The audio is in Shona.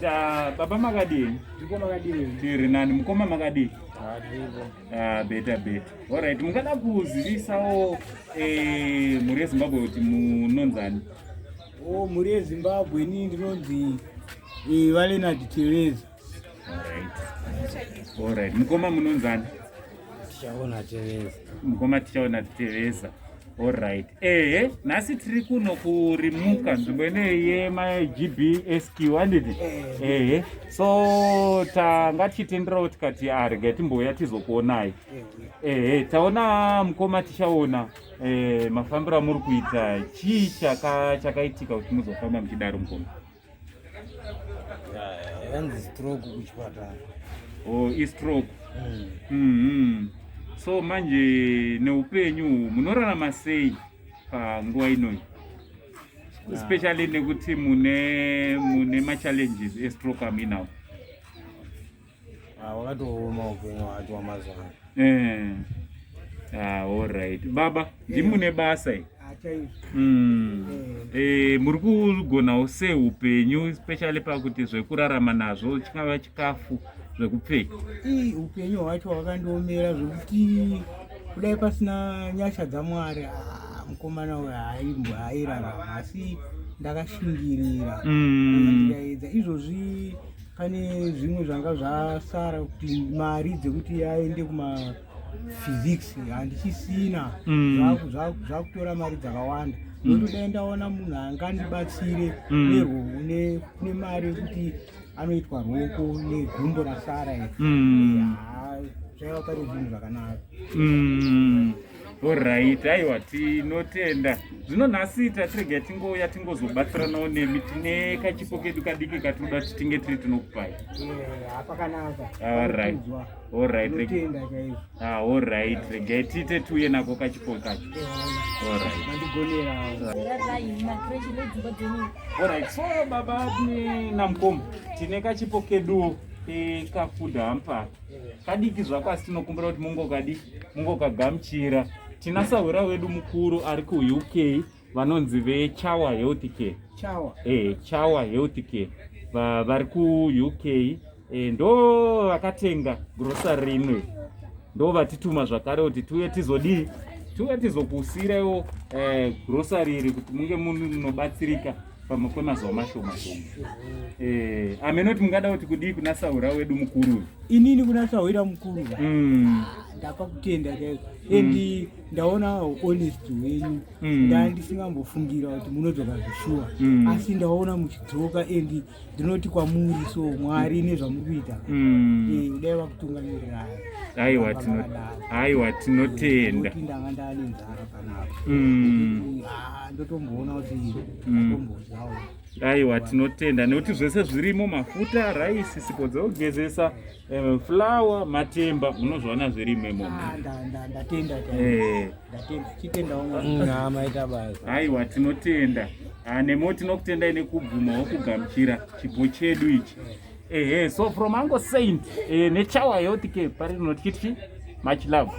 Alright, baba makadi. Ndiko makadi. Tiri nani mukoma makadi. Ndiko. Beta. Alright, mungada kuzivisawo muri Zimbabwe kuti munonzani. Muri Zimbabwe ini ndinonzi Valenard Tereza. Alright. Mukoma munonzani? Tichaona Tereza. Mukoma tichaona Tereza. Alright. Nasi tiri kuno kurimuka nzvimbo ineyi yemaGBSQ handiti. So ngatichitenderawo tikati rega timbouya tizokuonai. Taona mukoma tichaona mafambiro amuri kuita chii chakaitika kuti muzofamba muchidaro mukoma? Yanzi stroke kuchipatara. Stroke. So manje neupenyu munorarama sei panguva inoyi? Especially nekuti mune ma-challenges estroke aminawo. Wakatooma upenyu wacho wamazuva. Alright. Baba, ndimune basa iyi? Muri kugonawo sei upenyu, especially pakuti zvekurarama nazvo chingava chikafu zvekupfeka? Upenyu hwacho hwakandiomera zvekuti kudai pasina nyasha dzaMwari mukomana uyu hairarama, asi ndakashingirira ndikaedza. Izvozvi pane zvimwe zvanga zvasara kuti mari dzekuti aende kumaphysics handichisina. Zvakutora mari dzakawanda. Ndotoda ndaona munhu angandibatsire kune mari yekuti anoitwa roko negumbo rasara zvaiva pari zvinhu zvakanaka. Alright, aiwa tinotenda. Zvino nhasi tatirega tingoya tingozobatsiranawo nemi, tine kachipo kedu kadiki katinoda kuti tinge tiri tinokupai. Pakanaka. Alright, regai tiite tiuye nako kachipo kacho. Alright, so baba namukoma tine kachipo kedu kafood hamper kadiki zvako, asi tinokumbira kuti mungokagamuchira. Tinasahura wedu mukuru ari kuUK vanonzi veChawa Healthcare. Chawa Healthcare vari kuUK ndo vakatenga grocery rimwe, ndo vatituma zvakare kuti tiuye tizokusiirawo grocery iri kuti munge munobatsirika pamwe kwemazuva mashoma. Amenoti mungada kuti kudii kunasahura wedu mukuru? Inini kunasahura mukuru ndakakutenda endi ndaona honest wenyu, ndisingambofungira kuti munodzoka zvishua, asi ndaona muchidzoka endi ndinoti kwamuri so Mwari nezvamuri kuita udai vakutungamirira. Aiwa tinotenda. Ndanga ndane nzara panapa ndotomboona kuti ndatombozawo. Aiwa tinotenda nekuti zvese zvirimo, mafuta, raisi, sipo dzekugezesa, flour, matemba, munozviona zvirimo imomo. Ndatenda chitenda maita basa. Aiwa tinotenda. Nemo tinokutendai nekubvumawo kugamuchira chipo chedu ichi. So from Ango Saint neChawa Healthcare pari rinoti much love.